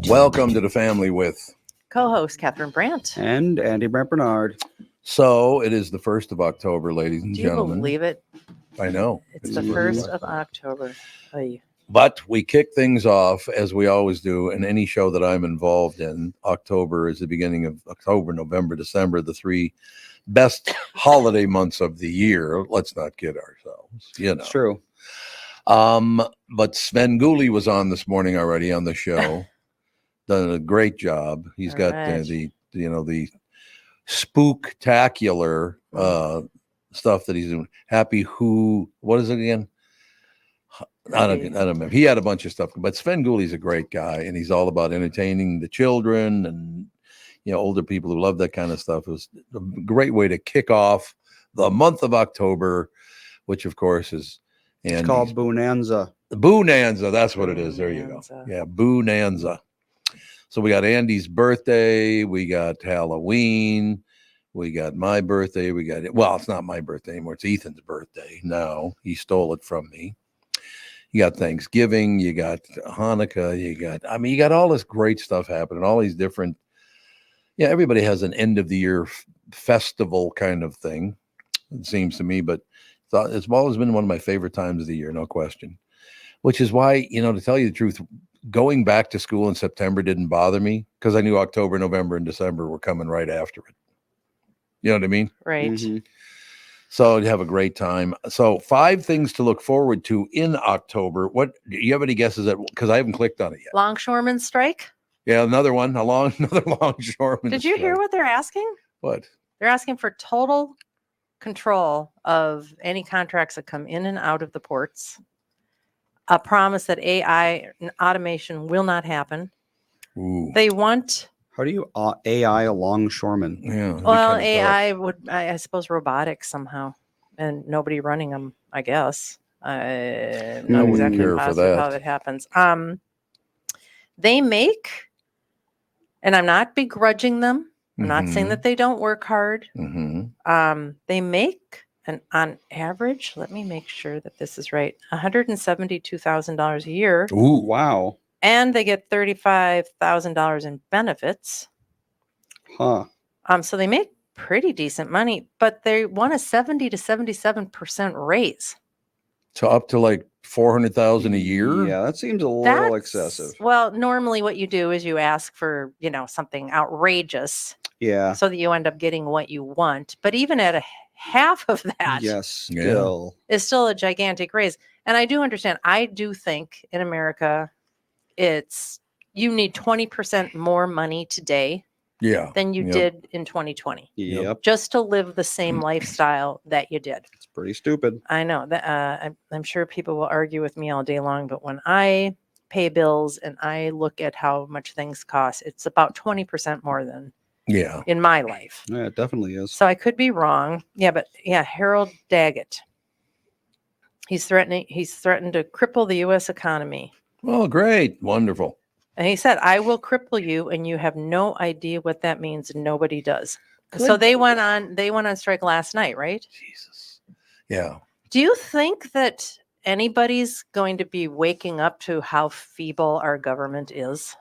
Welcome to the family with co-host Catherine Brandt. And Andy Brant Bernard. So it is the 1st of October, ladies and Do you gentlemen. believe it? I know. It's the 1st of October. Oy. But we kick things off, as we always do, in any show that I'm involved in. October is the beginning of October, November, December, the three best holiday months of the year. Let's not kid ourselves, you know. It's true. But Sven Gulli was on this morning already on the show. Done a great job. He's got the spooktacular stuff that he's doing. What is it again? I don't remember. He had a bunch of stuff, but Sven Gulli's a great guy, and he's all about entertaining the children and older people who love that kind of stuff. It was a great way to kick off the month of October, which of course is It's called Bonanza. Bonanza, that's what it is. There you go. Yeah, Bonanza. So we got Andy's birthday, we got Halloween, we got my birthday, it's not my birthday anymore, it's Ethan's birthday now. He stole it from me. You got Thanksgiving, you got Hanukkah, you got all this great stuff happening, all these different, everybody has an end of the year festival kind of thing, it seems to me, but it's always been one of my favorite times of the year, no question. Which is why, to tell you the truth, going back to school in September didn't bother me because I knew October, November, and December were coming right after it. You know what I mean? Right. Mm-hmm. So you have a great time. So 5 things to look forward to in October. What do you have any guesses because I haven't clicked on it yet? Longshoreman strike? Yeah, another longshoreman. Did you hear what they're asking? What? They're asking for total control of any contracts that come in and out of the ports. A promise that AI and automation will not happen. Ooh. They want... How do you AI a longshoreman? Yeah. Well, AI would, I suppose, robotics somehow, and nobody running them, I guess. Not exactly positive how that happens. They make, and I'm not begrudging them. I'm not saying that they don't work hard. Mm-hmm. They make, on average, let me make sure that this is right, $172,000 a year. Ooh, wow. And they get $35,000 in benefits. Huh. So they make pretty decent money, but they want a 70 to 77% raise. So up to like $400,000 a year? Yeah, that seems a little excessive. Well, normally what you do is you ask for, something outrageous. Yeah. So that you end up getting what you want. But even at a half of that, yes, is still a gigantic raise. And I do understand. I do think in America, you need 20% more money today than you did in 2020. Yep. Just to live the same lifestyle that you did. It's pretty stupid. I know that I'm sure people will argue with me all day long, but when I pay bills and I look at how much things cost, it's about 20% more than in my life. Yeah, it definitely is. So I could be wrong. Harold Daggett. He's threatened to cripple the U.S. economy. Oh, great. Wonderful. And he said, I will cripple you, and you have no idea what that means. And nobody does. Good. So they went on strike last night, right? Jesus. Yeah. Do you think that anybody's going to be waking up to how feeble our government is?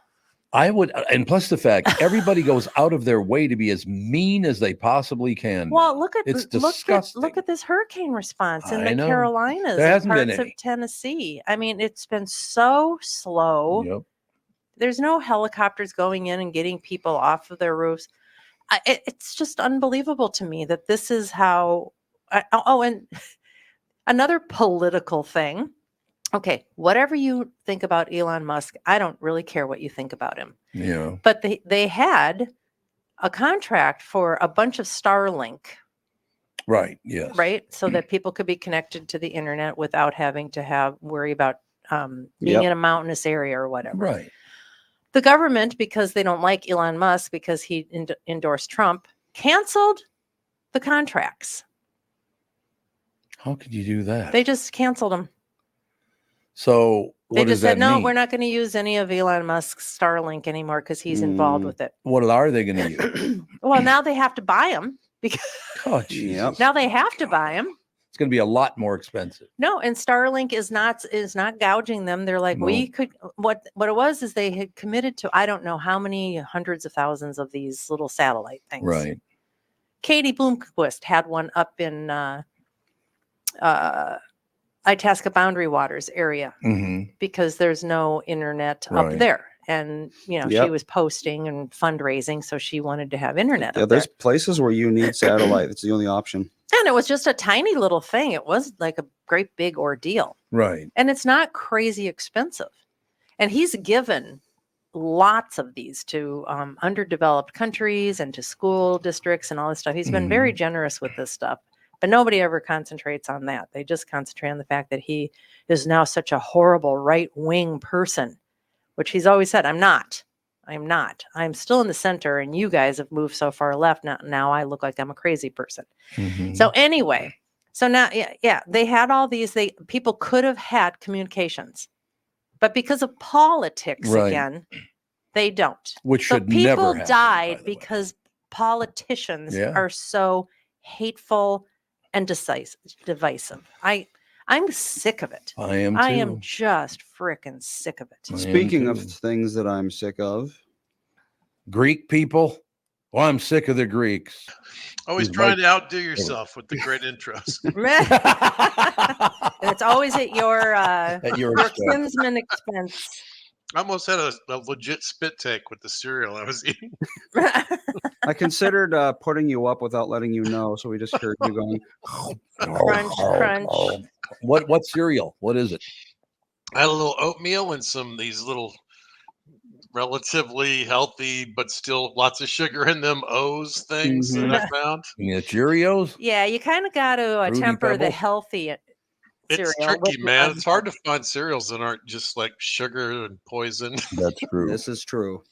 I would, and plus the fact everybody goes out of their way to be as mean as they possibly can. Well, look at this hurricane response in the Carolinas and parts of Tennessee. I mean, it's been so slow. Yep. There's no helicopters going in and getting people off of their roofs. It's just unbelievable to me that this is how. And another political thing. Okay, whatever you think about Elon Musk, I don't really care what you think about him. Yeah. But they had a contract for a bunch of Starlink. Right, yes. Right? So that people could be connected to the internet without having to worry about being in a mountainous area or whatever. Right. The government, because they don't like Elon Musk, because he endorsed Trump, canceled the contracts. How could you do that? They just canceled them. So they just said, no, we're not going to use any of Elon Musk's Starlink anymore because he's involved with it. What are they going to use? Well, now they have to buy them. Because oh, geez. Now they have to buy them. It's going to be a lot more expensive. No, and Starlink is not gouging them. They're like, we No. could. What it was is they had committed to, I don't know how many hundreds of thousands of these little satellite things. Right. Katie Bloomquist had one up in Itasca Boundary Waters area because there's no internet up there. And, she was posting and fundraising, so she wanted to have internet up there's there. places where you need satellite. It's the only option. And it was just a tiny little thing. It was like a great big ordeal. Right. And it's not crazy expensive. And he's given lots of these to underdeveloped countries and to school districts and all this stuff. He's been very generous with this stuff. But nobody ever concentrates on that. They just concentrate on the fact that he is now such a horrible right-wing person, which he's always said, I'm not. I'm still in the center, and you guys have moved so far left. Now I look like I'm a crazy person. So anyway, so now, they had all these. People could have had communications, but because of politics again, they don't. Which so should never happen, people died because politicians are so hateful and divisive. I'm sick of it. I am too. I am just freaking sick of it. Speaking of things that I'm sick of, Greek people. Well, I'm sick of the Greeks. Always trying to outdo yourself with the great intros. And it's always at your kinsman expense. I almost had a legit spit take with the cereal I was eating. I considered putting you up without letting you know, so we just heard you going crunch, crunch. What cereal? What is it? I had a little oatmeal and these little relatively healthy, but still lots of sugar in them O's things that I found. You mean Cheerios? Yeah, you kind of got to temper the healthy cereal. It's tricky, man. It's hard to find cereals that aren't just like sugar and poison. That's true. This is true.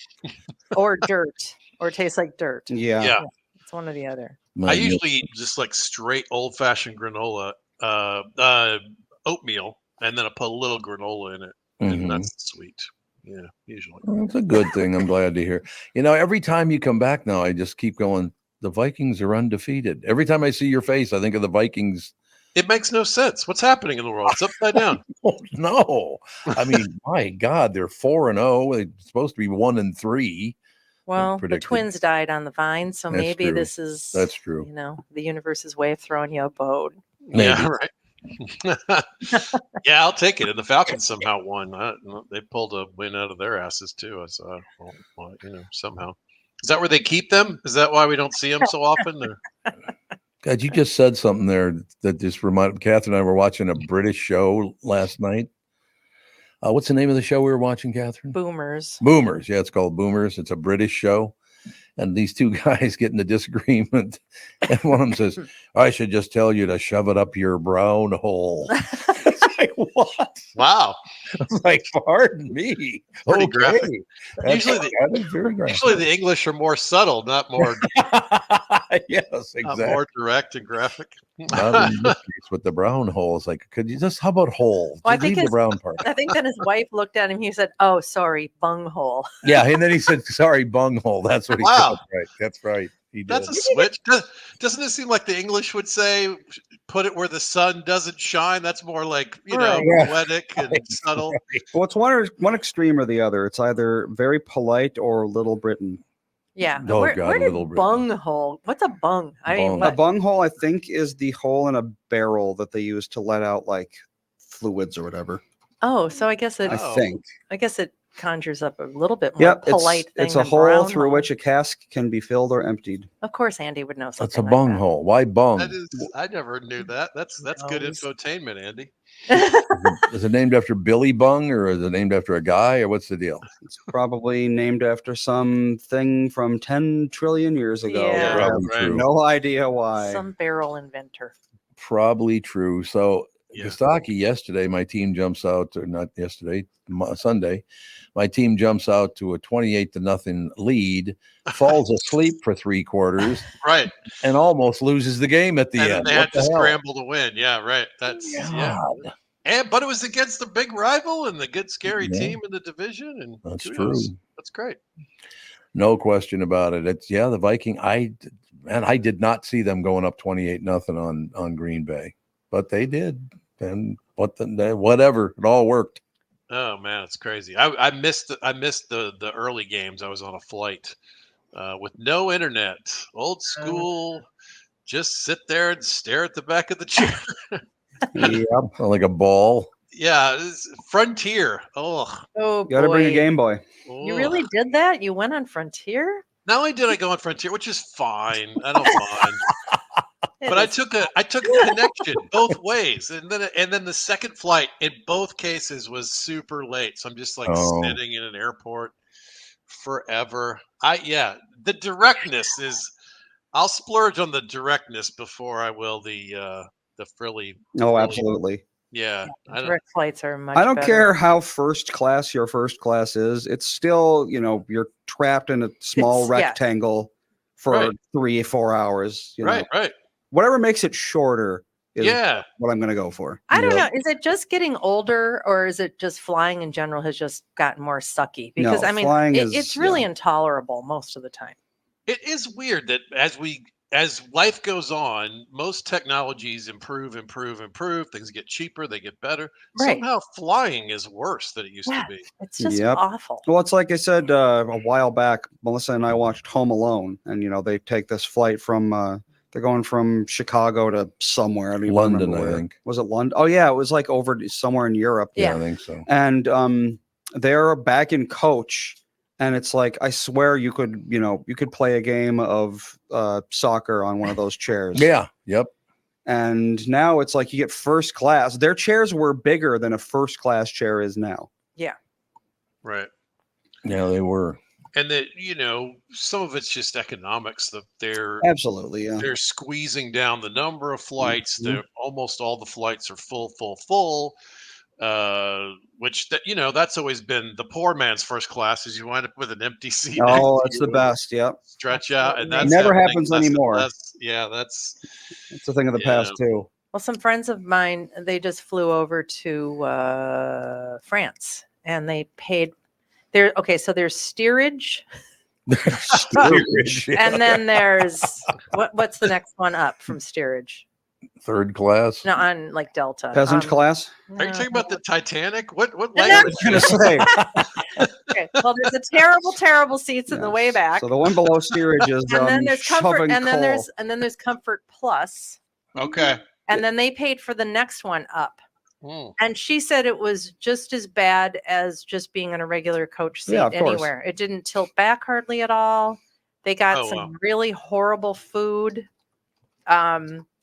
Or dirt, or tastes like dirt. Yeah. It's one or the other. I usually eat just like straight old-fashioned granola, oatmeal, and then I put a little granola in it, and that's sweet. Yeah, usually. Well, that's a good thing. I'm glad to hear. Every time you come back now, I just keep going, the Vikings are undefeated. Every time I see your face, I think of the Vikings. It makes no sense. What's happening in the world? It's upside down. No. I mean, my God, they're 4-0. They're supposed to be 1-3. Well, the twins died on the vine, so That's maybe true. this is That's true. The universe's way of throwing you a bone. Maybe. Yeah, right. Yeah, I'll take it. And the Falcons somehow won. They pulled a win out of their asses too. Somehow. Is that where they keep them? Is that why we don't see them so often? God, you just said something there that just reminded Catherine and I were watching a British show last night. What's the name of the show we were watching, Catherine? Boomers. Boomers. Yeah, it's called Boomers. It's a British show. And these two guys get in a disagreement. And one of them says, I should just tell you to shove it up your brown hole. It's like, what? Wow. I was like, pardon me. Pretty graphic. Usually the English are more subtle, not more yes, exactly. More direct and graphic. Not in this case with the brown hole. It's like, could you just, how about hole? Well, I think leave the brown part. I think then his wife looked at him. He said, "Oh, sorry, bunghole." Yeah, and then he said, "Sorry, bunghole." That's what he said. Right, that's right. He did. That's a switch. Doesn't it seem like the English would say, "Put it where the sun doesn't shine"? That's more like poetic and subtle. Right. Well, it's one extreme or the other. It's either very polite or Little Britain. Yeah. Oh, where God, did Little Britain. bunghole? What's a bung? I mean, A bunghole, I think, is the hole in a barrel that they use to let out like fluids or whatever. Oh, so I guess it. I think. It conjures up a little bit more polite thing. It's a hole through which a cask can be filled or emptied. Of course, Andy would know something. That's a bunghole. Why bung? I never knew that. That's good infotainment, Andy. Is it named after Billy Bung, or is it named after a guy, or what's the deal? It's probably named after something from 10 trillion years ago. Yeah, probably true. No idea why. Some barrel inventor. Probably true. So Kostaki yesterday, my team jumps out, or not yesterday, Sunday, my team jumps out to a 28-0 lead, falls asleep for 3 quarters, right, and almost loses the game at the end. They had to scramble to win. Yeah, right. That's but it was against the big rival and the good scary team in the division, and that's true. That's great. No question about it. It's the Viking. I did not see them going up 28-0 on Green Bay. but they did. And whatever, it all worked. Oh man, it's crazy. I missed the early games. I was on a flight with no internet, old school. Just sit there and stare at the back of the chair. Yep. Like a ball. Yeah, it's Frontier. Oh, Oh, You got to bring a boy. Game Boy. You really did that? You went on Frontier? Not only did I go on Frontier, which is fine. I don't mind. But I took a connection both ways, and then the second flight in both cases was super late. So I'm just like sitting in an airport forever. The directness is. I'll splurge on the directness before I will the frilly. Oh, absolutely. Yeah, direct flights are much. I don't better. care how first class your first class is. It's still, you're trapped in a small rectangle for 3 or 4 hours. Right. Whatever makes it shorter is what I'm going to go for. I don't know. Is it just getting older, or is it just flying in general has just gotten more sucky? Because it's really intolerable most of the time. It is weird that as life goes on, most technologies improve. Things get cheaper, they get better. Right. Somehow flying is worse than it used to be. It's just awful. Well, it's like I said a while back, Melissa and I watched Home Alone, and they take this flight from they're going from Chicago to somewhere. I don't even London, remember where. I think. Was it London? Oh yeah, it was like over somewhere in Europe. Yeah, I think so. And they're back in coach. And it's like, I swear you could play a game of soccer on one of those chairs. Yeah. Yep. And now it's like you get first class. Their chairs were bigger than a first class chair is now. Yeah. Right. Yeah, they were. And that, some of it's just economics that they're absolutely, they're squeezing down the number of flights. Mm-hmm. Almost all the flights are full. Which that's always been the poor man's first class, is you wind up with an empty seat. Oh, that's the best. Yep. Stretch out, and that never happens anymore. That's a thing of the past too. Well, some friends of mine, they just flew over to France, and they paid. So there's steerage. And then there's what's the next one up from steerage? Third class? No, on like Delta. Peasant class? Are you talking about the Titanic? What language? I was going to say. Okay. Well, there's the terrible seats in the way back. So the one below steerage is and then there's comfort, and then there's comfort plus. Okay. And then they paid for the next one up. And she said it was just as bad as just being in a regular coach seat anywhere. It didn't tilt back hardly at all. They got some really horrible food.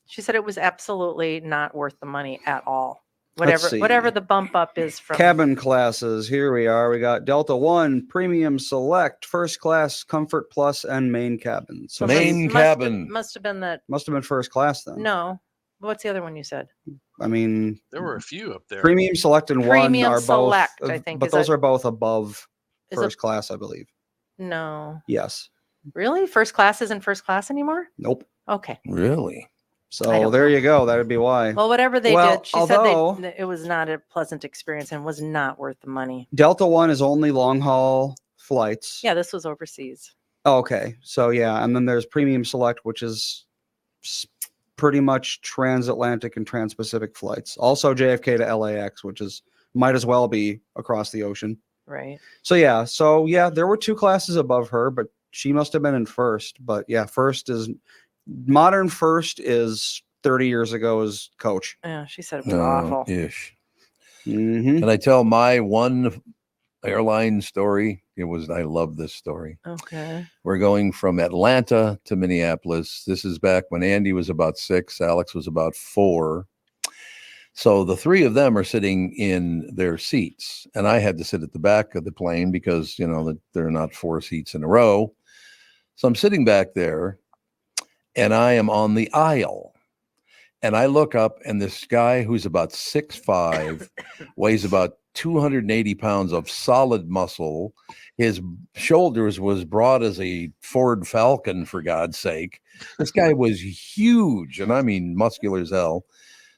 She said it was absolutely not worth the money at all. Whatever the bump up is from cabin classes. Here we are. We got Delta 1, Premium Select, First Class, Comfort Plus, and Main Cabin. So main cabin must have been that. Must have been first class then. No. What's the other one you said? I mean, there were a few up there. Premium Select and Premium 1 are Select, both, I think, but those are both above first class, I believe. No. Yes. Really? First class isn't first class anymore? Nope. Okay. Really? So there you go. That would be why. Well, whatever they did, she said it was not a pleasant experience and was not worth the money. Delta 1 is only long haul flights. Yeah, this was overseas. Okay. So yeah, and then there's Premium Select, which is pretty much transatlantic and transpacific flights. Also JFK to LAX, which might as well be across the ocean. Right. So yeah, there were 2 classes above her, but she must have been in first. But yeah, modern first is 30 years ago as coach. Yeah, she said it was awful. Ish. Mm-hmm. Can I tell my one airline story? I love this story. Okay. We're going from Atlanta to Minneapolis. This is back when Andy was about 6, Alex was about 4. So the 3 of them are sitting in their seats, and I had to sit at the back of the plane because, there are not 4 seats in a row. So I'm sitting back there, and I am on the aisle. And I look up, and this guy who's about 6'5", weighs about 280 pounds of solid muscle. His shoulders was broad as a Ford Falcon, for God's sake. This guy was huge, and I mean muscular as hell.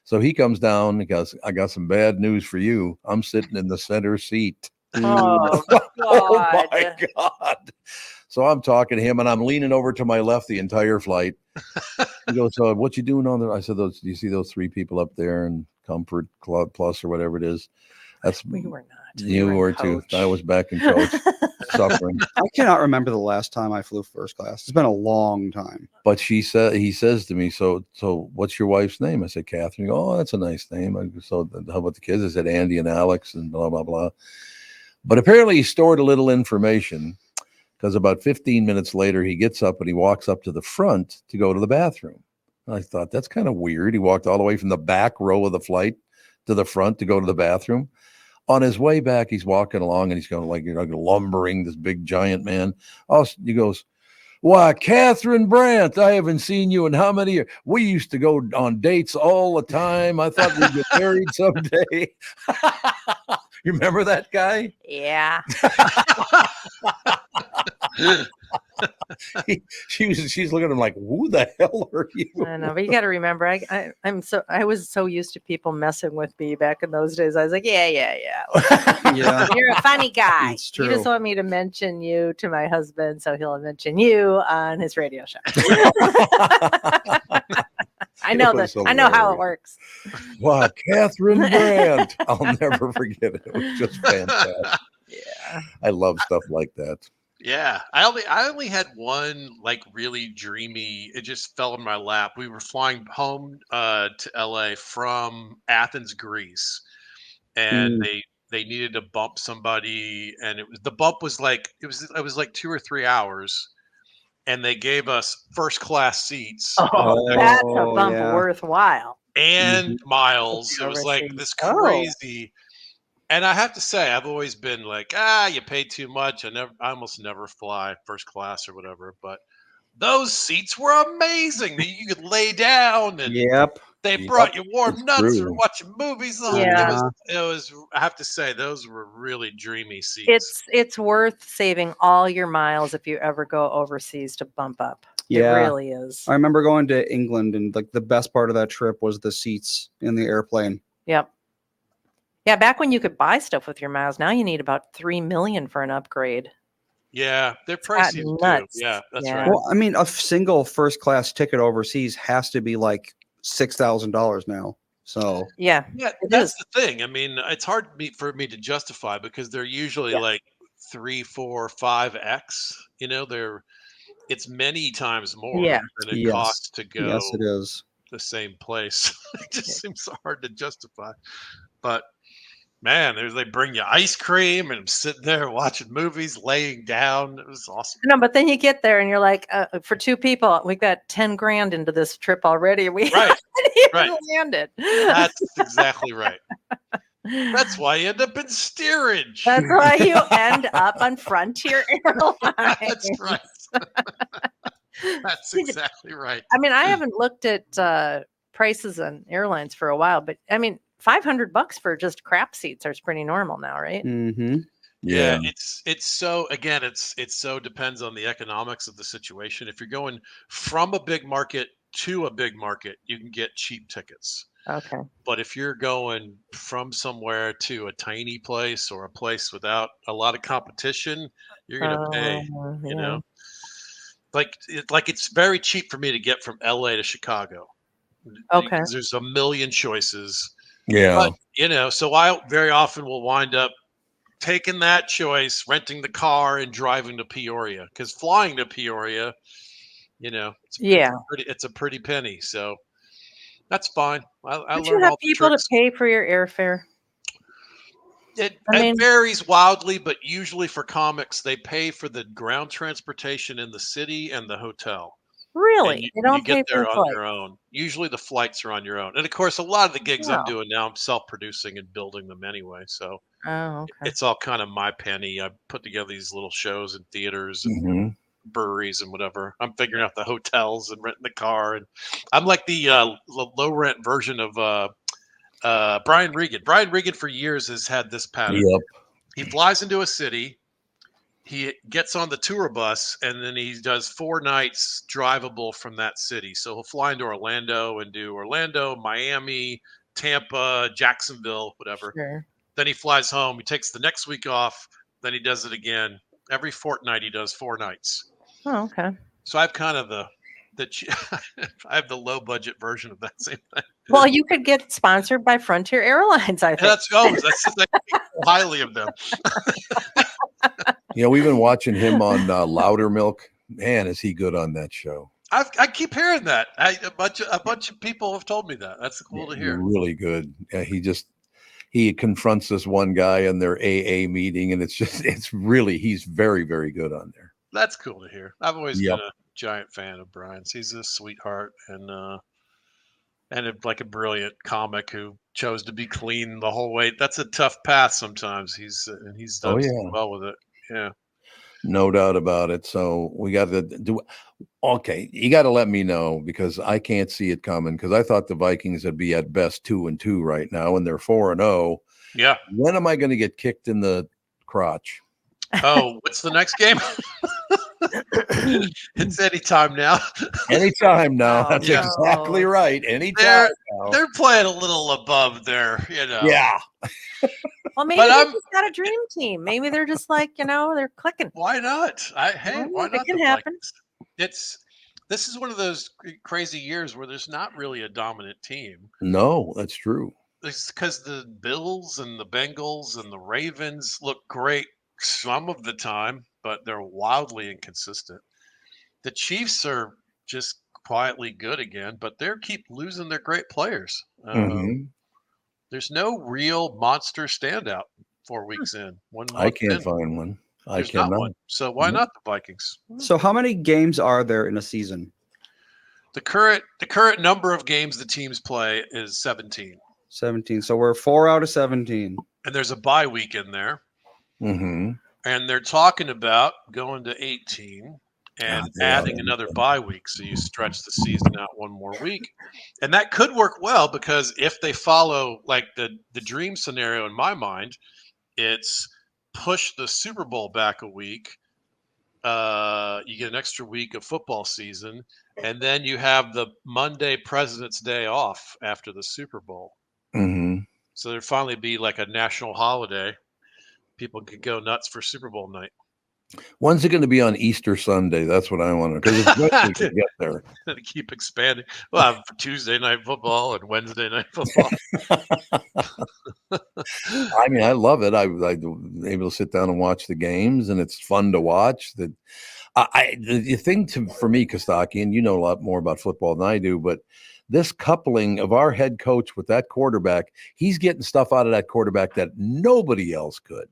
So he comes down and goes, "I got some bad news for you. I'm sitting in the center seat." Oh, God. Oh, my God. So I'm talking to him, and I'm leaning over to my left the entire flight. He goes, "So what you doing on there?" I said, "Do you see those 3 people up there in Comfort Club Plus or whatever it is?" That's We were not. you We were in too. coach. I was back in coach, suffering. I cannot remember the last time I flew first class. It's been a long time. But he says to me, "So what's your wife's name?" I said, "Catherine." He goes, "Oh, that's a nice name." So how about the kids? I said, "Andy and Alex," and blah blah blah. But apparently, he stored a little information. Because about 15 minutes later, he gets up and he walks up to the front to go to the bathroom. And I thought, that's kind of weird. He walked all the way from the back row of the flight to the front to go to the bathroom. On his way back, he's walking along and he's going like, lumbering, this big giant man. He goes, "Why, Catherine Brandt, I haven't seen you in how many years? We used to go on dates all the time. I thought we'd get married someday." You remember that guy? Yeah. She's looking at him like, "Who the hell are you?" I know, but you got to remember, I was so used to people messing with me back in those days. I was like, yeah. Yeah. You're a funny guy. It's You just true. want me to mention you to my husband, so he'll mention you on his radio show. I know was that. I know how it hilarious. works. Wow, Catherine Brandt. I'll never forget it. It was just fantastic. Yeah. I love stuff like that. Yeah, I only had one like really dreamy. It just fell in my lap. We were flying home to LA from Athens, Greece, and Mm. they needed to bump somebody, and the bump was like it was like 2 or 3 hours, and they gave us first class seats Oh, Oh, that's a bump yeah. worthwhile. and Mhm. miles. The It was like overseas. this Oh, crazy. And I have to say, I've always been like, you pay too much. I almost never fly first class or whatever. But those seats were amazing. That you could lay down, and Yep. they Yep, brought you warm it's nuts for true. watching movies. yeah. It was. I have to say, those were really dreamy seats. It's worth saving all your miles if you ever go overseas to bump up. Yeah. It really is. I remember going to England, and like the best part of that trip was the seats in the airplane. Yep. Yeah, back when you could buy stuff with your miles, now you need about 3 million for an upgrade. Yeah, they're It's gotten pricey too. nuts. Yeah, that's Yeah. right. Well, I mean, a single first class ticket overseas has to be like $6,000 now. So Yeah. Yeah, It that's is. the thing. I mean, it's hard for me to justify because they're usually Yeah. like 3, 4, 5x. It's many times more Yeah. than it yes, costs to yes, it go is. the same place. It Yeah. just seems so hard to justify. But man, they bring you ice cream, and I'm sitting there watching movies, laying down. It was awesome. No, but then you get there and you're like, for 2 people, we've got 10 grand into this trip already. We Right, haven't even right. landed. That's exactly right. That's why you end up in steerage. That's why you end up on Frontier Airlines. That's right. That's exactly right. I mean, I haven't looked at prices on airlines for a while, but I mean, $500 for just crap seats are pretty normal now, right? Mm-hmm. Yeah, Yeah. it's so again, it's so depends on the economics of the situation. If you're going from a big market to a big market, you can get cheap tickets. Okay. But if you're going from somewhere to a tiny place or a place without a lot of competition, you're going to pay, you Yeah. know. Like it's very cheap for me to get from LA to Chicago Okay. because there's a million choices. Yeah. But, so I very often will wind up taking that choice, renting the car, and driving to Peoria. Because flying to Peoria, Yeah. it's a pretty penny. So that's fine. I Don't you learned have all the people to tricks. pay for your airfare? It, I it mean, varies wildly, but usually for comics, they pay for the ground transportation in the city and the hotel. And really? you, They you don't get pay for there the on flight? your own. Usually the flights are on your own. And of course, a lot of the gigs I'm No. doing now, I'm self-producing and building them anyway. So Oh, okay. it's all kind of my penny. I put together these little shows in theaters and Mhm. breweries and whatever. I'm figuring out the hotels and renting the car. And I'm like the low rent version of Brian Regan. Brian Regan for years has had this pattern. Yep. He flies into a city. He gets on the tour bus and then he does 4 nights drivable from that city. So he'll fly into Orlando and do Orlando, Miami, Tampa, Jacksonville, whatever. Sure. Then he flies home. He takes the next week off. Then he does it again. Every fortnight he does 4 nights. Oh, okay. So I've kind of I have the low budget version of that same thing. Well, you could get sponsored by Frontier Airlines, I think. That's highly of them. We've been watching him on Louder Milk. Man, is he good on that show? I keep hearing that. A bunch of people have told me that. That's cool to hear. Really good. Yeah, he confronts this one guy in their AA meeting, and he's very, very good on there. That's cool to hear. I've always been a giant fan of Brian's. He's a sweetheart and like a brilliant comic who chose to be clean the whole way. That's a tough path sometimes. He's done well with it. Yeah. No doubt about it. So we got to do. Okay, you got to let me know because I can't see it coming. Because I thought the Vikings would be at best 2-2 right now, and they're 4-0. Yeah. When am I going to get kicked in the crotch? Oh, what's the next game? It's anytime now. Anytime now. That's exactly right. Anytime. They're playing a little above their, Yeah. Well, maybe they just got a dream team. Maybe they're just like, they're clicking. Why not? Why not? It can happen. This is one of those crazy years where there's not really a dominant team. No, that's true. It's because the Bills and the Bengals and the Ravens look great some of the time, but they're wildly inconsistent. The Chiefs are just quietly good again, but they keep losing their great players. There's no real monster standout 4 weeks in. I can't find one. There's not one. So why not the Vikings? So how many games are there in a season? The current number of games the teams play is 17. 17. So we're 4 out of 17. And there's a bye week in there. Mm-hmm. And they're talking about going to 18 and adding another bye week. So you stretch the season out one more week. And that could work well because if they follow like the dream scenario in my mind, it's push the Super Bowl back a week. You get an extra week of football season. And then you have the Monday President's Day off after the Super Bowl. Mm-hmm. So there'd finally be like a national holiday. People could go nuts for Super Bowl night. When's it going to be on Easter Sunday? That's what I want to, because it's good to get there. To keep expanding. We'll have Tuesday night football and Wednesday night football. I mean, I love it. I'm able to sit down and watch the games, and it's fun to watch. The thing for me, Kostaki, and you know a lot more about football than I do, but this coupling of our head coach with that quarterback, he's getting stuff out of that quarterback that nobody else could.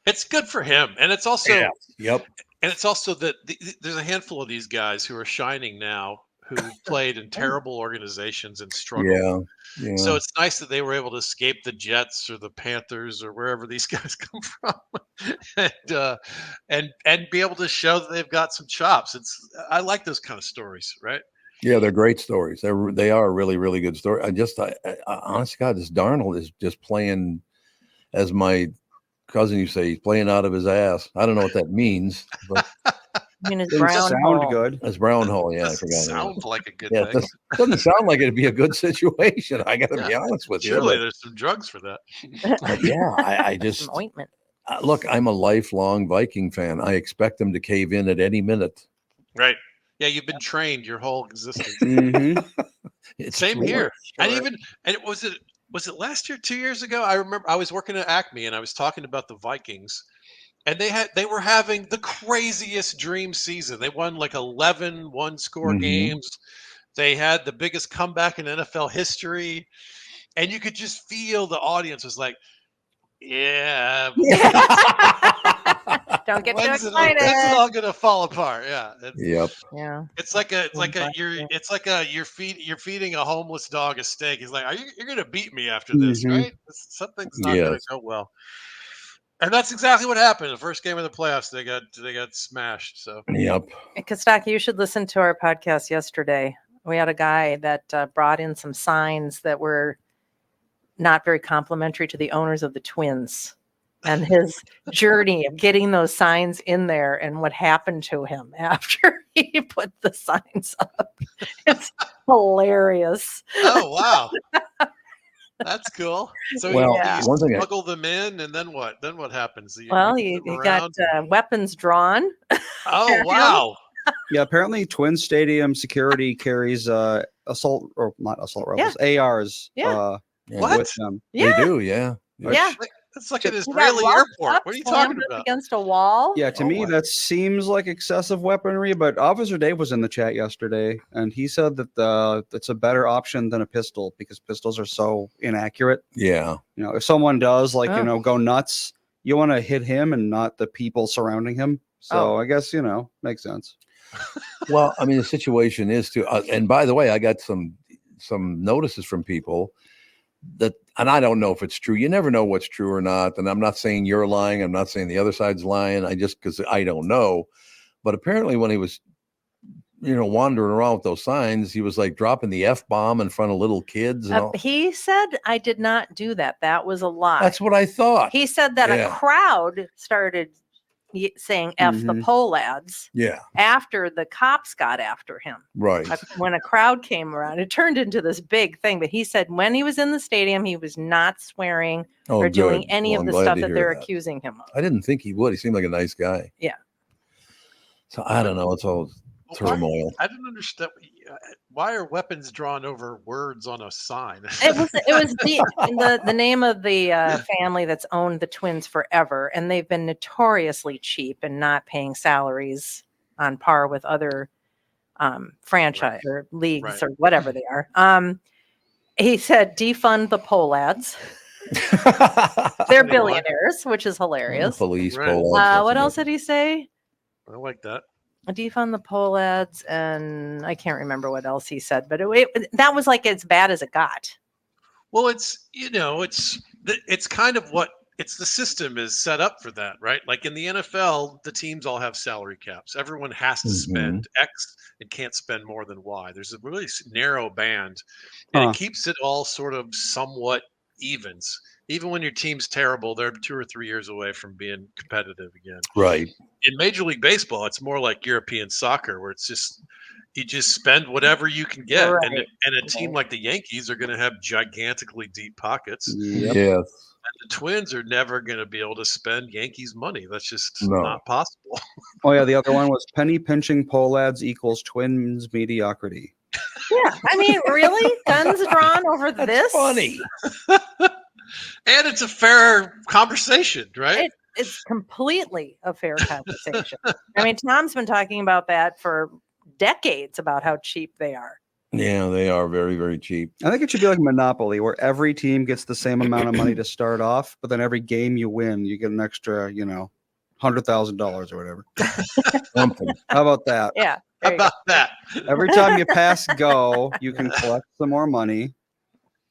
It's good for him, and it's also Yep. And it's also that there's a handful of these guys who are shining now who played in terrible organizations and struggled. Yeah. So it's nice that they were able to escape the Jets or the Panthers or wherever these guys come from, and be able to show that they've got some chops. I like those kind of stories, right? Yeah, they're great stories. They are really, really good stories. I honestly, God, this Darnold is just playing, as my cousin, you say, he's playing out of his ass. I don't know what that means, but his brown sound hole. good. It's brown hole. Yeah, I Doesn't forgot. sound like a good Yeah, thing. it doesn't sound like it'd be a good situation. I got to be honest with you. Surely there's some drugs for that. But yeah, I just Some ointment. look. I'm a lifelong Viking fan. I expect them to cave in at any minute. Right. Yeah, you've been trained your whole existence. Mm-hmm. Same here. And was it last year, 2 years ago? I remember I was working at Acme and I was talking about the Vikings, and they were having the craziest dream season. They won like 11 one-score games. They had the biggest comeback in NFL history, and you could just feel the audience was like, "Yeah, Don't get too when's it excited. all gonna fall apart?" Yeah. Yep. Yeah. It's like you're feeding a homeless dog a steak. He's like, you're gonna beat me after this, right? Something's not gonna go well. And that's exactly what happened. The first game of the playoffs, they got smashed. So Yep. Kostaki, you should listen to our podcast yesterday. We had a guy that brought in some signs that were not very complimentary to the owners of the Twins, and his journey of getting those signs in there and what happened to him after he put the signs up. It's hilarious. Oh, wow. That's cool. So Well, you one thing smuggle them in, and then what? Then what happens? You Well, move them you got around? weapons drawn. Oh, him. wow. Yeah, apparently Twin Stadium security carries assault or not assault rifles, ARs Yeah. Yeah, What? with them. They Yeah. do, yeah. Yeah. It's like an He got Israeli roughed airport. up, What are you slammed talking up about? against a wall. Yeah, to Oh, me wow. that seems like excessive weaponry, but Officer Dave was in the chat yesterday and he said that it's a better option than a pistol because pistols are so inaccurate. Yeah. You know, if someone does Oh. go nuts, you want to hit him and not the people surrounding him. So Oh. I guess, makes sense. Well, I mean, the situation is too. And by the way, I got some notices from people that, and I don't know if it's true. You never know what's true or not. And I'm not saying you're lying. I'm not saying the other side's lying. Because I don't know. But apparently, when he was, wandering around with those signs, he was like dropping the F-bomb in front of little kids and all. He said, I did not do that. That was a lie. That's what I thought. He said that Yeah. a crowd started saying F the Mhm. pole lads Yeah. after the cops got after him. Right. When a crowd came around, it turned into this big thing. But he said when he was in the stadium, he was not swearing Oh, or doing good. any Well, of I'm the glad stuff to that hear they're that. accusing him of. I didn't think he would. He seemed like a nice guy. Yeah. So I don't know. It's all turmoil. I didn't understand. Why are weapons drawn over words on a sign? It was the name of the family that's owned the Twins forever, and they've been notoriously cheap and not paying salaries on par with other franchise or leagues Right. or whatever they are. He said defund the Polads. They're Anyway. billionaires, which is hilarious. Police, Right. Poland. What else did he say? I like that. Defund the Polads, and I can't remember what else he said, but that was like as bad as it got. Well, it's kind of what the system is set up for that, right? Like in the NFL, the teams all have salary caps. Everyone has to spend X and can't spend more than Y. There's a really narrow band, and it keeps it all sort of somewhat evens. Even when your team's terrible, they're 2 or 3 years away from being competitive again. Right. In Major League Baseball, it's more like European soccer, where it's just you just spend whatever you can get, Right. and a team like the Yankees are going to have gigantically deep pockets. Yep. Yes. And the Twins are never going to be able to spend Yankees money. That's just No. not possible. Oh yeah, the other one was penny pinching Polads equals Twins mediocrity. Yeah, I mean, really, guns drawn over That's this? funny. And it's a fair conversation, right? It's completely a fair conversation. I mean, Tom's been talking about that for decades about how cheap they are. Yeah, they are very, very cheap. I think it should be like Monopoly, where every team gets the same amount of money to start off, but then every game you win, you get an extra, $100,000 or whatever. Something. How about that? Yeah. How about that? Every time you pass go, you can collect some more money,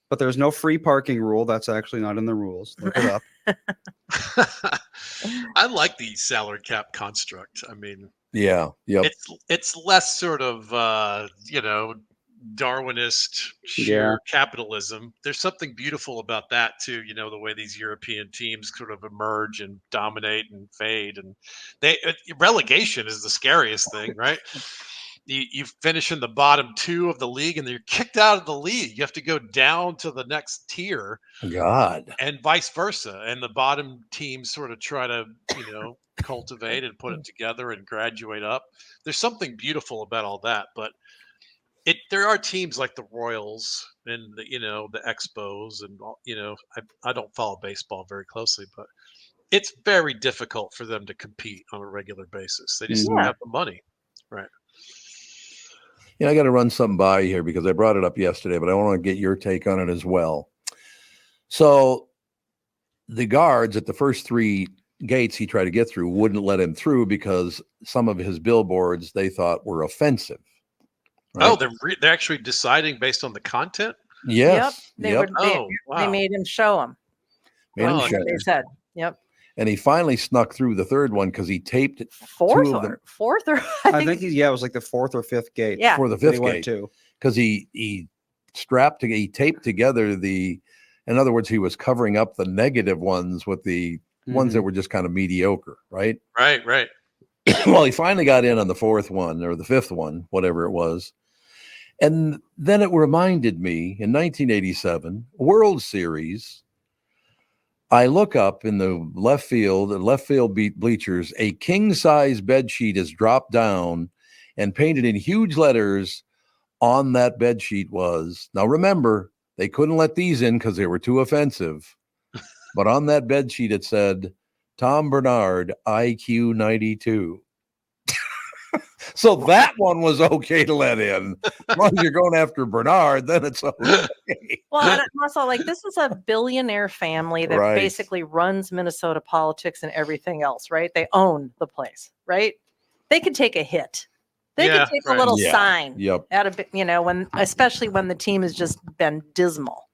but there's no free parking rule. That's actually not in the rules. Look it up. I like the salary cap construct. I mean, Yeah. Yep. it's less sort of Darwinist sheer capitalism. There's something beautiful about that too. The way these European teams sort of emerge and dominate and fade, and relegation is the scariest thing, right? You finish in the bottom 2 of the league and you're kicked out of the league. You have to go down to the next tier, God. and vice versa. And the bottom teams sort of try to, cultivate and put it together and graduate up. There's something beautiful about all that, but there are teams like the Royals and the Expos and I don't follow baseball very closely, but it's very difficult for them to compete on a regular basis. They just don't have the money, right? I got to run something by you here because I brought it up yesterday, but I want to get your take on it as well. So the guards at the first 3 gates he tried to get through wouldn't let him through because some of his billboards they thought were offensive. Right? Oh, they're actually deciding based on the content? Yes. Yep. They made him show them. They said. Yep. And he finally snuck through the 3rd one because he taped it. Fourth or I think it was like the 4th or 5th gate. Yeah. For the 5th gate too, because he taped together in other words, he was covering up the negative ones with the ones that were just kind of mediocre, right? Right. Well, he finally got in on the 4th one or the 5th one, whatever it was. And then it reminded me in 1987 World Series. I look up in the left field bleachers, a king-size bed sheet is dropped down, and painted in huge letters on that bed sheet was, now remember, they couldn't let these in because they were too offensive. But on that bed sheet, it said, Tom Bernard, IQ 92. So that one was okay to let in. As long as you're going after Bernard, then it's okay. Well, and I'm also like, this is a billionaire family that Right. basically runs Minnesota politics and everything else, right? They own the place, right? They could take a hit. They Yeah, could take right. a little Yeah. sign Yep. out of, especially when the team has just been dismal.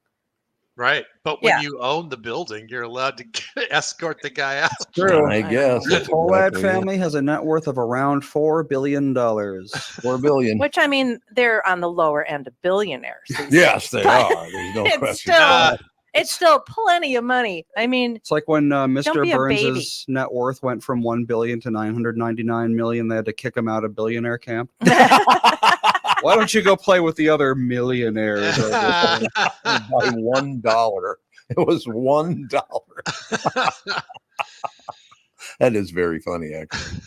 Right. But when Yeah. you own the building, you're allowed to escort the guy out. True. I guess. The That's Polad exactly it. family has a net worth of around $4 billion. $4 billion. Which, I mean, they're on the lower end of billionaires. Yes, they But are. There's no it's question. still, it's still plenty of money. I mean, It's like when Mr. be a baby. Burns's net worth went from $1 billion to $999 million. They had to kick him out of billionaire camp. Why don't you go play with the other millionaires? Over there? By $1. It was $1. That is very funny, actually.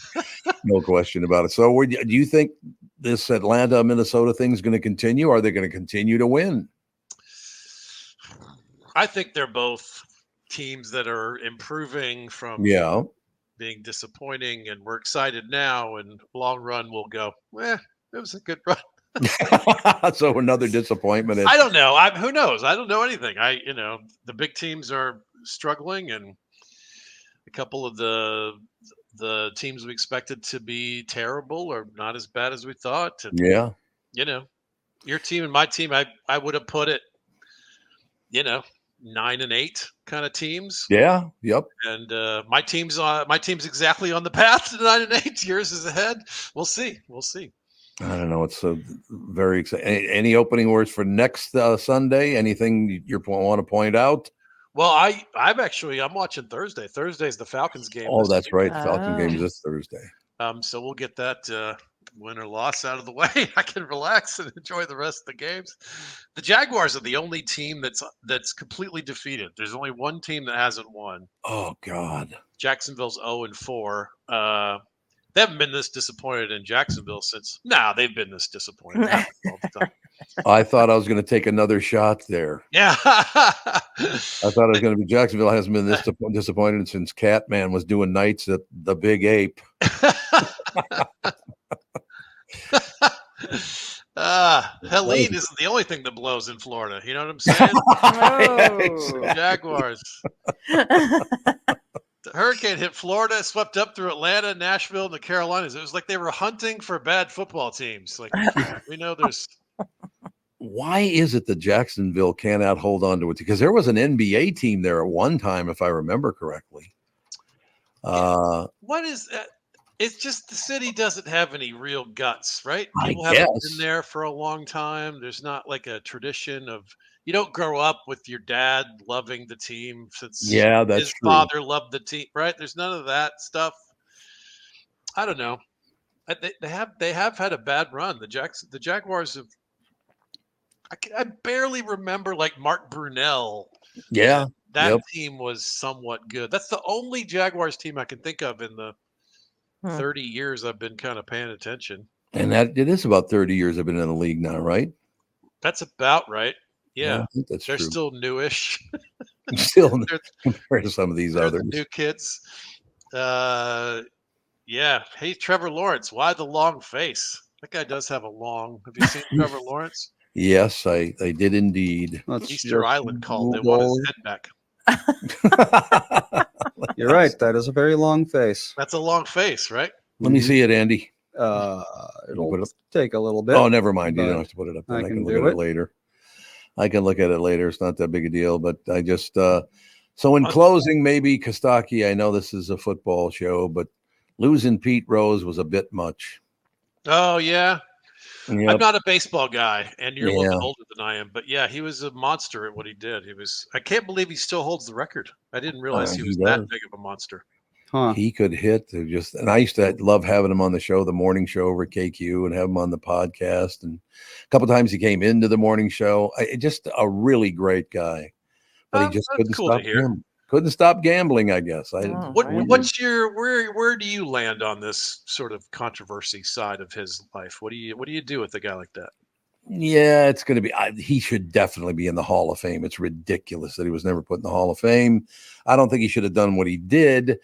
No question about it. So, do you think this Atlanta, Minnesota thing is going to continue? Are they going to continue to win? I think they're both teams that are improving from Yeah. being disappointing, and we're excited now. And long run, we'll go, it was a good run. So another disappointment. I don't know. Who knows? I don't know anything. The big teams are struggling, and a couple of the teams we expected to be terrible are not as bad as we thought. And, Yeah. Your team and my team, I would have put it, 9-8 kind of teams. Yeah. Yep. And my team's exactly on the path to 9-8. Yours is ahead. We'll see. I don't know. It's so very exciting. Any opening words for next Sunday? Anything you want to point out? Well, I'm watching Thursday. Thursday's the Falcons game. Oh, this that's week. right. The Falcon game is this Thursday. So we'll get that win or loss out of the way. I can relax and enjoy the rest of the games. The Jaguars are the only team that's completely defeated. There's only one team that hasn't won. Oh God. Jacksonville's 0-4. They haven't been this disappointed in Jacksonville since. They've been this disappointed all the time. I thought I was going to take another shot there. Yeah. I thought it was going to be Jacksonville hasn't been this disappointed since Catman was doing nights at the Big Ape. Helene isn't the only thing that blows in Florida. You know what I'm saying? Oh. Jaguars. The hurricane hit Florida, swept up through Atlanta, Nashville, and the Carolinas. It was like they were hunting for bad football teams. Like, we know there's. Why is it that Jacksonville cannot hold on to it? Because there was an NBA team there at one time, if I remember correctly. What is that? It's just the city doesn't have any real guts, right? People I haven't guess. been there for a long time. There's not like a tradition of. You don't grow up with your dad loving the team since that's his true. father loved the team, right? There's none of that stuff. I don't know. They have had a bad run. The Jaguars have. I barely remember like Mark Brunell. Yeah. That team was somewhat good. That's the only Jaguars team I can think of in the 30 years I've been kind of paying attention. And that it is about 30 years I've been in the league now, right? That's about right. Yeah. I think that's They're true. still newish. Still compared to some of these They're others. the new kids. Yeah. Hey, Trevor Lawrence. Why the long face? That guy does have a long. Have you seen Trevor Lawrence? Yes, I did indeed. Easter Island called. They want his head back. You're right. That is a very long face. That's a long face, right? Let me see it, Andy. It'll take a little bit. Oh, never mind. You don't have to put it up. I I can can look do at it it. later. I can look at it later. It's not that big a deal. But I just so in closing, maybe Kostaki, I know this is a football show, but losing Pete Rose was a bit much. Oh yeah. Yep. I'm not a baseball guy, and you're a little Yeah. bit older than I am. But yeah, he was a monster at what he did. I can't believe he still holds the record. I didn't realize he He was does. that big of a monster. Huh. He could hit and I used to love having him on the show, the morning show over at KQ, and have him on the podcast. And a couple times he came into the morning show. Just a really great guy, but he just That's cool to hear. Couldn't stop gambling, I guess. What's your where do you land on this sort of controversy side of his life? What do you do with a guy like that? Yeah, it's going to be. He should definitely be in the Hall of Fame. It's ridiculous that he was never put in the Hall of Fame. I don't think he should have done what he did.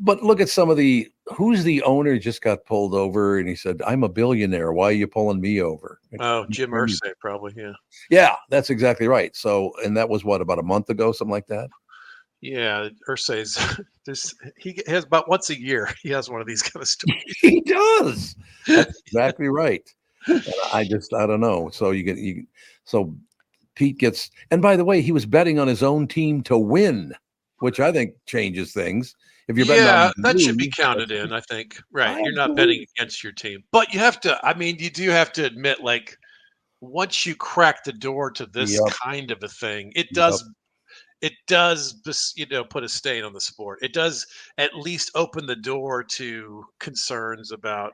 But look at some of who's the owner just got pulled over and he said, "I'm a billionaire. Why are you pulling me over?" Oh, Jim Irsay, probably. Yeah. Yeah, that's exactly right. So, and that was what, about a month ago, something like that. Yeah, Irsay's he has about once a year he has one of these kind of stories. He does. That's exactly right. I don't know. So so Pete gets, and by the way, he was betting on his own team to win, which I think changes things. If you're betting on that should be counted in, I think. Right. You're not betting against your team. But you have to, you do have to admit, like, once you crack the door to this kind of a thing, it does put a stain on the sport. It does at least open the door to concerns about,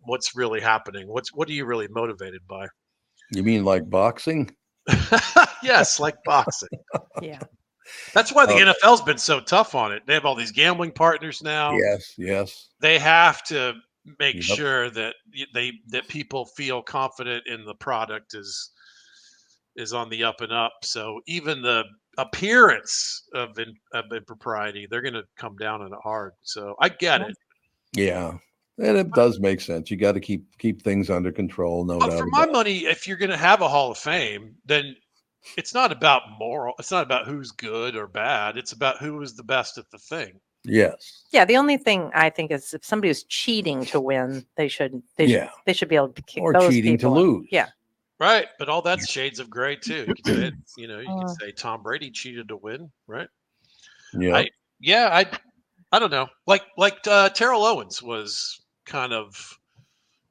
what's really happening. What are you really motivated by? You mean like boxing? Yes, like boxing. Yeah. That's why the NFL's been so tough on it. They have all these gambling partners now. Yes. They have to make sure that that people feel confident in the product is on the up and up. So even the appearance of impropriety, they're going to come down on it hard. So I get it. Yeah. And it does make sense. You got to keep things under control. No doubt. But for my money, if you're going to have a Hall of Fame, then it's not about moral. It's not about who's good or bad. It's about who is the best at the thing. Yes. Yeah. The only thing I think is if somebody is cheating to win, they should be able to kick or those cheating people to lose. Yeah. Right. But all that's shades of gray too. You could say it, you could say Tom Brady cheated to win. Right. Yeah. I don't know. Like Terrell Owens was kind of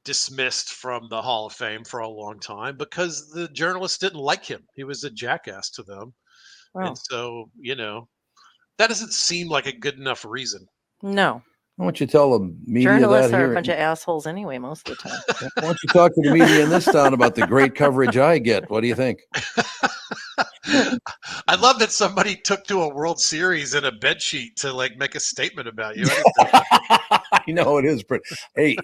dismissed from the Hall of Fame for a long time because the journalists didn't like him. He was a jackass to them. Wow. And so, that doesn't seem like a good enough reason. No. Why don't you tell the media Journalists that are here? a bunch of assholes anyway, most of the time. Why don't you talk to the media in this town about the great coverage I get? What do you think? I love that somebody took to a World Series in a bed sheet to make a statement about you. I know it is pretty. Hey,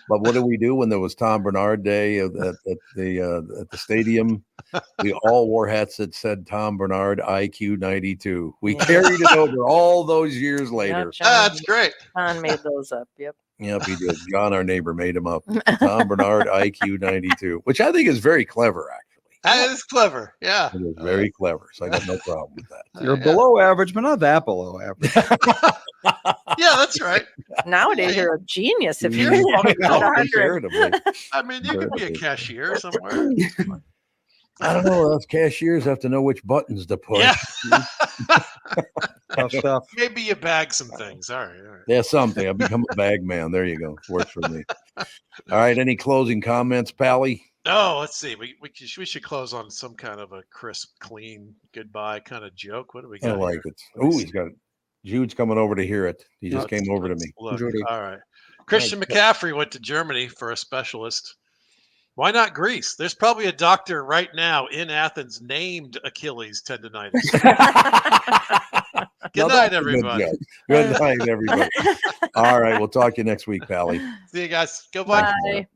but what did we do when there was Tom Bernard Day at the stadium? We all wore hats that said Tom Bernard IQ 92. We carried it over all those years later. That's great. John made those up. Yep. Yep, he did. John, our neighbor, made him up. Tom Bernard IQ 92, which I think is very clever, actually. That is clever. Yeah. It is very clever. So I got no problem with that. You're below average, but not that below average. Yeah, that's right. Nowadays, you're a genius if you're comparatively. You could be a cashier somewhere. I don't know. Those cashiers have to know which buttons to push. Yeah. Tough stuff. Maybe you bag some things. All right. Yeah, something. I've become a bag man. There you go. Works for me. All right. Any closing comments, Pally? Oh, let's see. We should close on some kind of a crisp, clean goodbye kind of joke. What do we got? I like it. Oh, he's got it. Jude's coming over to hear it. He just came over to me. Look. All right. Christian McCaffrey went to Germany for a specialist. Why not Greece? There's probably a doctor right now in Athens named Achilles tendonitis. Good night, everybody. Good night, everybody. All right. We'll talk to you next week, Pally. See you guys. Goodbye. Bye.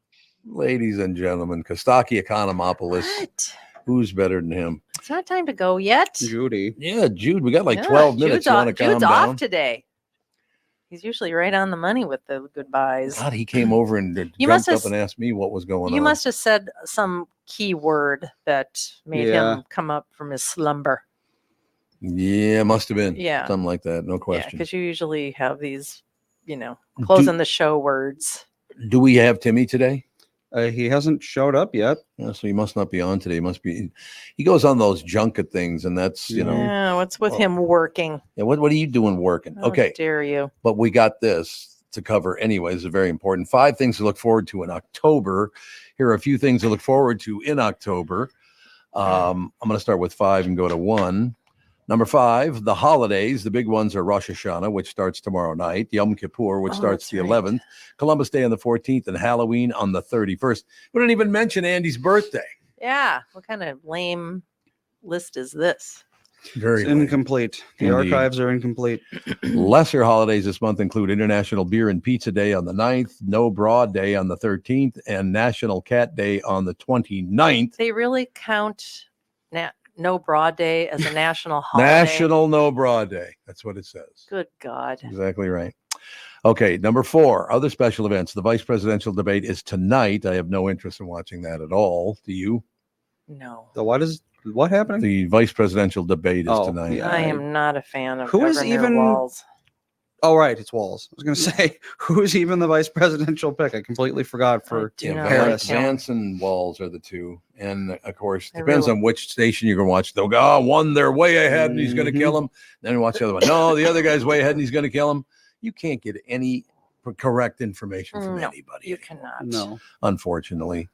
Ladies and gentlemen, Kostaki Economopoulos. What? Who's better than him? It's not time to go yet. Judy. Yeah, Jude. We got 12 minutes. Jude's off today. He's usually right on the money with the goodbyes. God, he came over and jumped up and asked me what was going on. You must have said some key word that made him come up from his slumber. Yeah, must have been. Yeah. Something like that. No question. Because you usually have these, closing the show words. Do we have Timmy today? He hasn't showed up yet. Yeah, so he must not be on today. He goes on those junket things, and that's, Yeah, what's with him working? Yeah, what are you doing working? How okay. dare you? But we got this to cover anyway. This is very important. 5 things to look forward to in October. Here are a few things to look forward to in October. I'm going to start with 5 and go to 1. Number 5, the holidays. The big ones are Rosh Hashanah, which starts tomorrow night, Yom Kippur, which starts that's the right. 11th, Columbus Day on the 14th, and Halloween on the 31st. We didn't even mention Andy's birthday. Yeah. What kind of lame list is this? Very It's lame. incomplete. The Indeed. archives are incomplete. Lesser holidays this month include International Beer and Pizza Day on the 9th, No Bra Day on the 13th, and National Cat Day on the 29th. They really count No Bra Day as a national holiday. National No Bra Day. That's what it says. Good God. Exactly right. Okay, number 4, other special events. The vice presidential debate is tonight. I have no interest in watching that at all. Do you? No. What happening? The vice presidential debate is Oh, tonight. yeah. I am not a fan of Who is Governor even- Walz. Oh, right. It's Walls. I was going to say, who's even the vice presidential pick? I completely forgot for do Yeah, not Harris. like him. Vance and Walls are the two. And of course, I depends really- on which station you're going to watch. They'll go, oh, one, they're way ahead and he's going to Mhm. kill him. Then watch the other one. No, the other guy's way ahead and he's going to kill him. You can't get any correct information from No, anybody. You anymore, cannot. No. unfortunately.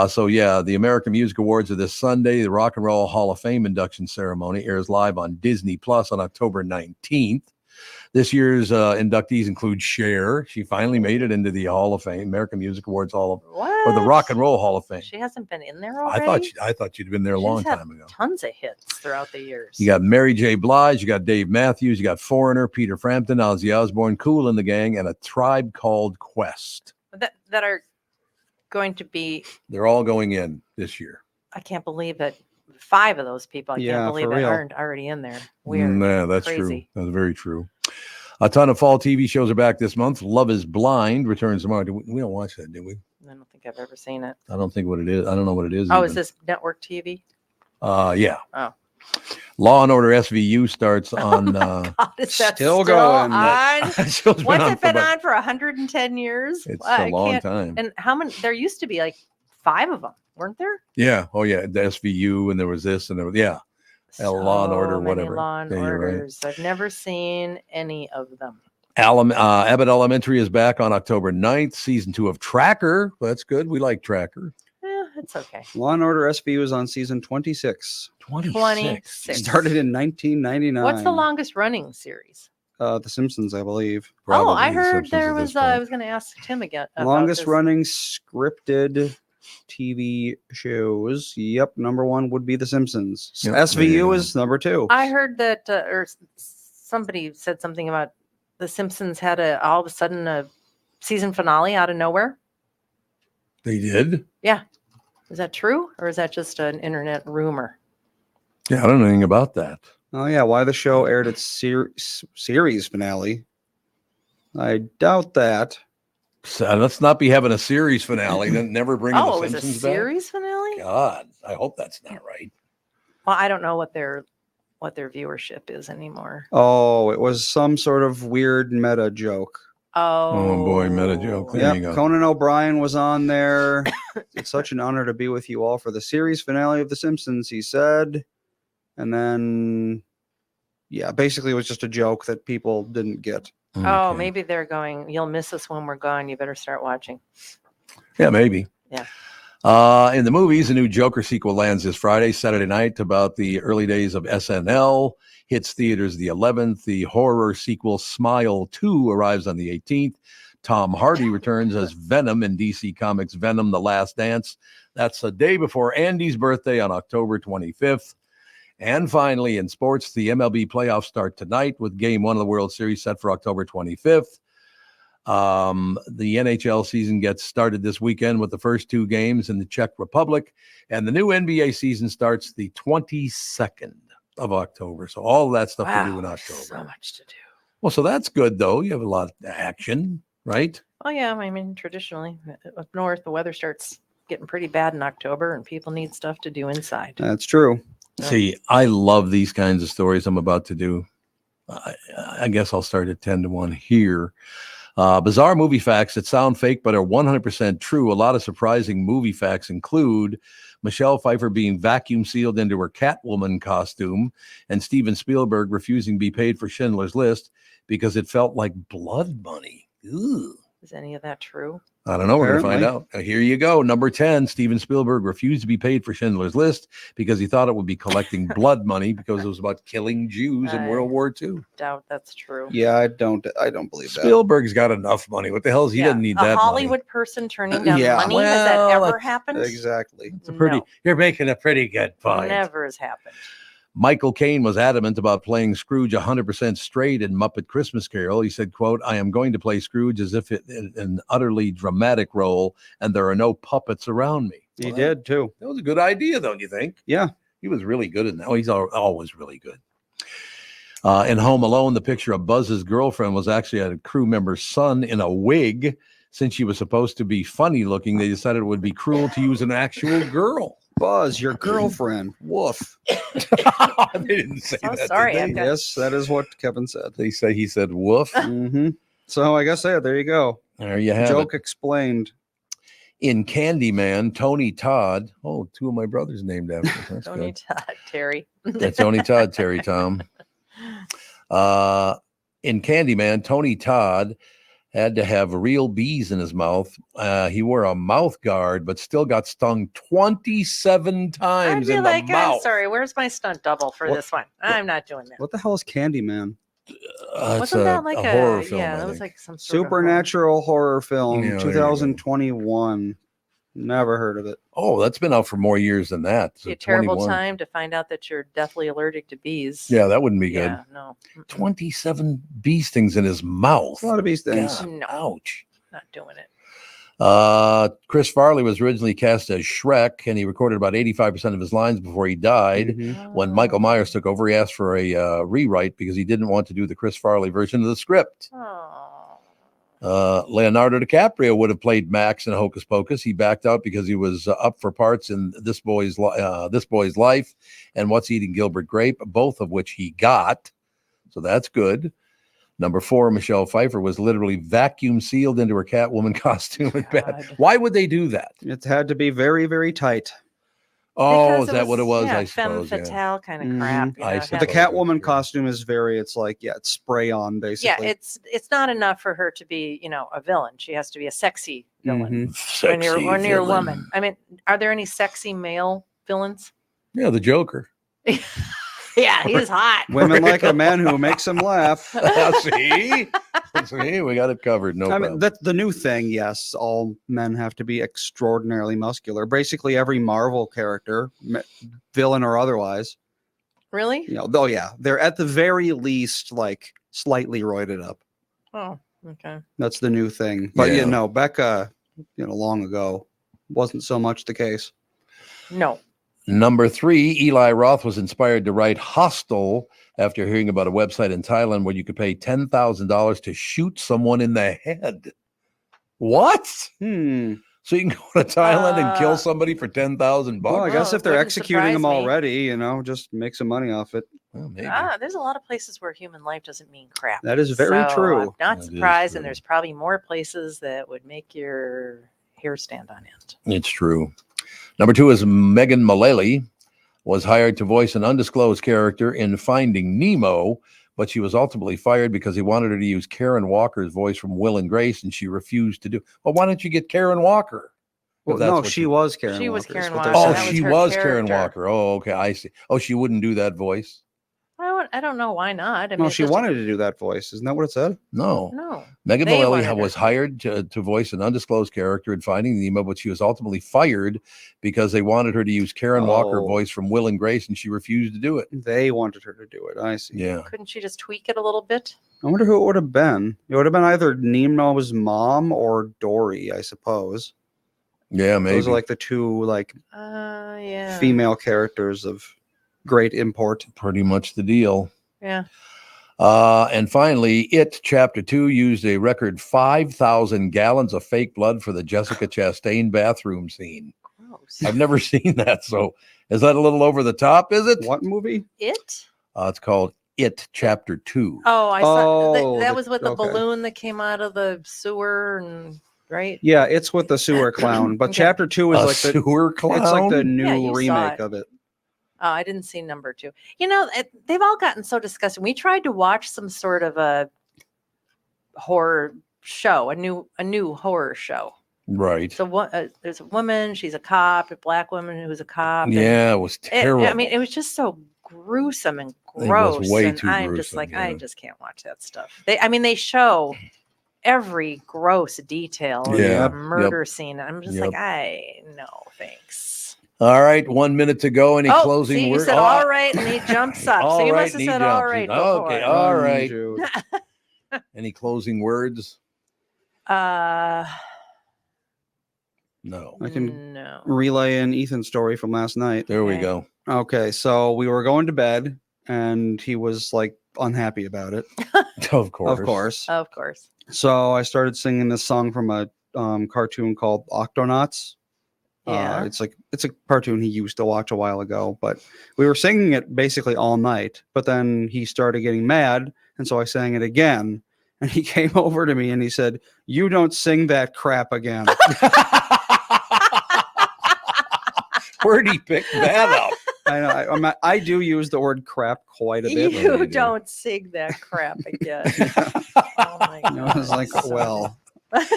So yeah, the American Music Awards are this Sunday. The Rock and Roll Hall of Fame induction ceremony airs live on Disney Plus on October 19th. This year's inductees include Cher. She finally made it into the Hall of Fame, American Music Awards Hall of, What? or the Rock and Roll Hall of Fame. She hasn't been in there I already? thought she'd been there a She's long had time ago. Tons of hits throughout the years. You got Mary J. Blige, you got Dave Matthews, you got Foreigner, Peter Frampton, Ozzy Osbourne, Kool and the Gang, and A Tribe Called Quest. that are going to be, They're all going in this year. I can't believe it. 5 of those people, I Yeah, can't believe for it, real. aren't already in there. Weird. Yeah, that's true. Crazy. That's very true. A ton of fall TV shows are back this month. Love is Blind returns tomorrow. We don't watch that, do we? I don't think I've ever seen it. I don't think what it is. I don't know what it is. Oh, even. is this network TV? Yeah. Oh. Law and Order SVU starts on. God, is that Still still going. on? Show's been What's on it been about- on for 110 years? It's I a long can't- time. And how many? There used to be like 5 of them, weren't there? Yeah. Oh, yeah. The SVU, and there was this, and there was, yeah. Law and Order, So many whatever. Law and Yeah, you're right. Orders. I've never seen any of them. Abbott Elementary is back on October 9th. Season 2 of Tracker. That's good. We like Tracker. It's okay. Law and Order SVU is on season 26. 26. Started in 1999. What's the longest running series? The Simpsons, I believe. Oh, I Probably The heard Simpsons there at was. this I point. was going to ask Tim again. About Longest this. running scripted TV shows. Yep, number 1 would be The Simpsons. Yep, there you SVU go. is number 2. I heard that, somebody said something about The Simpsons had all of a sudden a season finale out of nowhere. They did? Is that true, or is that just an internet rumor? Yeah, I don't know anything about that. Oh yeah, why the show aired its series finale? I doubt that. So let's not be having a series finale. Then never bring Oh, the it was a Simpsons back. series finale. God, I hope that's not right. Well, I don't know what their viewership is anymore. Oh, it was some sort of weird meta joke. Oh, boy, meta joke. There Yep, you go. Conan O'Brien was on there. It's such an honor to be with you all for the series finale of The Simpsons, he said. And then, yeah, basically it was just a joke that people didn't get. Oh, Okay. maybe they're going. You'll miss us when we're gone. You better start watching. Yeah, maybe. Yeah. In the movies, a new Joker sequel lands this Friday, Saturday night, about the early days of SNL. Hits theaters the 11th. The horror sequel Smile 2 arrives on the 18th. Tom Hardy returns as Venom in DC Comics' Venom: The Last Dance. That's a day before Andy's birthday on October 25th. And finally, in sports, the MLB playoffs start tonight with Game 1 of the World Series set for October 25th. The NHL season gets started this weekend with the first 2 games in the Czech Republic, and the new NBA season starts the 22nd of October. So all of that stuff to do in October. So much to do. Well, so that's good, though. You have a lot of action, right? Oh yeah, I mean, traditionally up north, the weather starts getting pretty bad in October, and people need stuff to do inside. That's true. Yeah. See, I love these kinds of stories I'm about to do. I guess I'll start at 10 to 1 here. Bizarre movie facts that sound fake but are 100% true. A lot of surprising movie facts include Michelle Pfeiffer being vacuum sealed into her Catwoman costume, and Steven Spielberg refusing to be paid for Schindler's List because it felt like blood money. Ooh. Is any of that true? I don't know. We're going to find Apparently. out. Here you go. Number 10, Steven Spielberg refused to be paid for Schindler's List because he thought it would be collecting blood money because it was about killing Jews in World War II. Doubt that's true. Yeah, I don't believe that. Spielberg's got enough money. What the hell is he doesn't need a that Hollywood person turning down Yeah. money. Has that Well, ever that's- happened? Exactly. money. It's a pretty. No. You're making a pretty good point. Never has happened. Michael Caine was adamant about playing Scrooge 100% straight in Muppet Christmas Carol. He said, quote, I am going to play Scrooge as if it in an utterly dramatic role and there are no puppets around me. He Well, did too. That was a good idea, don't you think? Yeah. He was really good in that. Oh, he's always really good. In Home Alone, the picture of Buzz's girlfriend was actually a crew member's son in a wig. Since she was supposed to be funny looking, they decided it would be cruel to use an actual girl. Buzz, your girlfriend. Woof. They didn't say So that. sorry, did I've they? got- Yes, that is what Kevin said. They say he said woof. hmm So I guess there you go. There you have Joke it. explained. In Candyman, Tony Todd. Oh, two of my brothers named after him. That's Tony good. Todd, Terry. That's Tony Todd, Terry Tom. In Candyman, Tony Todd had to have real bees in his mouth. He wore a mouth guard, but still got stung 27 I'd times be in like, the mouth. I'm sorry, where's my stunt double for What- this one? I'm not doing that. What the hell is Candyman? It's Wasn't that like a horror film? Yeah, I that was think. like some sort of horror. Supernatural horror film, Yeah, there you go. 2021. Never heard of it. Oh, that's been out for more years than that. Be So a terrible 21. time to find out that you're deathly allergic to bees. Yeah, that wouldn't be good. Yeah, no. 27 bee stings in his mouth. A lot of these things. God, No. ouch. Not doing it. Chris Farley was originally cast as Shrek, and he recorded about 85% of his lines before he died. Mhm. When Michael Myers took over, he asked for a rewrite because he didn't want to do the Chris Farley version of the script. Oh. Leonardo DiCaprio would have played Max in Hocus Pocus. He backed out because he was up for parts in This Boy's Life and What's Eating Gilbert Grape, both of which he got. So that's good. Number 4, Michelle Pfeiffer was literally vacuum sealed into her Catwoman costume. God. Why would they do that? It had to be very, very tight. Oh, Because is that what it was? Yeah, I femme suppose. Yeah. fatale kind of Mhm. crap. You I know, it suppose. But had the to- Catwoman costume is it's like, it's spray on yeah, basically. it's not enough for her to be, a villain. She has to be a sexy villain. Mhm. When you're a villain. woman. I mean, are there any sexy male villains? Yeah, the Joker. Yeah, he's hot. Women like a man who makes them laugh. See? See, we got it covered. No I problem. mean, that's the new thing. Yes, all men have to be extraordinarily muscular. Basically, every Marvel character, villain or otherwise, Really? oh yeah, they're at the very least like slightly roided up. Oh, okay. That's the new thing. But Yeah. Becca, long ago, wasn't so much the case. No. Number 3, Eli Roth was inspired to write Hostel after hearing about a website in Thailand where you could pay $10,000 to shoot someone in the head. What? So you can go to Thailand and kill somebody for 10,000 bucks? Well, I guess Oh, if they're wouldn't executing them surprise me. already, just make some money off it. Well, maybe. There's a lot of places where human life doesn't mean crap. That is very So true. I'm not That is surprised, true. and there's probably more places that would make your hair stand on end. It's true. Number 2 is Megan Mullally was hired to voice an undisclosed character in Finding Nemo, but she was ultimately fired because he wanted her to use Karen Walker's voice from Will and Grace, and she refused to do. Well, why don't you get Karen Walker? If Well, that's no, what she you- was Karen. She was Walker, is Karen what they're Walker. Oh, that saying. was she her was Karen character. Walker. Oh, okay, I see. Oh, she wouldn't do that voice. I don't know why not. I mean, No, it's she just- wanted to do that voice. Isn't that what it said? No. No. Megan They Mullally wanted her. was hired to voice an undisclosed character in Finding Nemo, but she was ultimately fired because they wanted her to use Karen Walker Oh. voice from Will and Grace, and she refused to do it. They wanted her to do it. I see. Yeah. Couldn't she just tweak it a little bit? I wonder who it would have been. It would have been either Nemo's mom or Dory, I suppose. Yeah, maybe. Those are like the two Yeah. female characters of great import. Pretty much the deal. Yeah. And finally, It Chapter 2 used a record 5,000 gallons of fake blood for the Jessica Chastain bathroom scene. Gross. I've never seen that. So is that a little over the top, is it? What movie? It? It's called It Chapter 2. Oh, I saw Oh, that the- was with the okay. balloon that came out of the sewer and right? Yeah, it's with the sewer clown. But Okay. chapter 2 is A like the sewer clown? it's like the Yeah, new you saw remake it. of it. Oh, I didn't see number 2. They've all gotten so disgusting. We tried to watch some sort of a horror show, a new horror show. Right. So there's a woman, she's a cop, a black woman who's a cop. Yeah, it was terrible. I mean, it was just so gruesome and was gross. way and too I'm just gruesome, like, yeah. I just can't watch that stuff. They show every gross detail of Yeah, the murder scene. I'm just like, no, thanks. All right, 1 minute to go. Any closing see, words? You said all right, and he jumps up. All So you right, must have and he said all jumps. right Okay, before. all right. Jude. Any closing words? Uh, No. I can no. relay an Ethan story from last night. There we Okay. go. Okay, so we were going to bed, and he was like unhappy about it. Of course. Of course. Of course. So I started singing this song from a cartoon called Octonauts. Yeah. It's a cartoon he used to watch a while ago, but we were singing it basically all night. But then he started getting mad, and so I sang it again. And he came over to me and he said, "You don't sing that crap again." Where'd he pick that up? I know. I do use the word crap quite a bit. you You do. don't sing that crap again. Oh my I was God. like, So- well,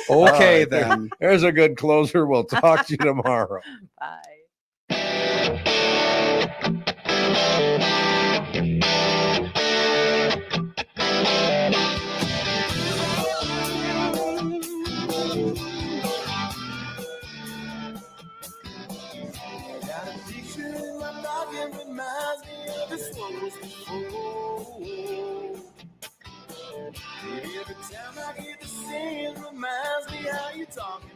All okay right, there- then. There's a good closer. We'll talk to you tomorrow. Bye. Got a picture in my noggin reminds me of this one was before. Every time I get to sing, reminds me how you talking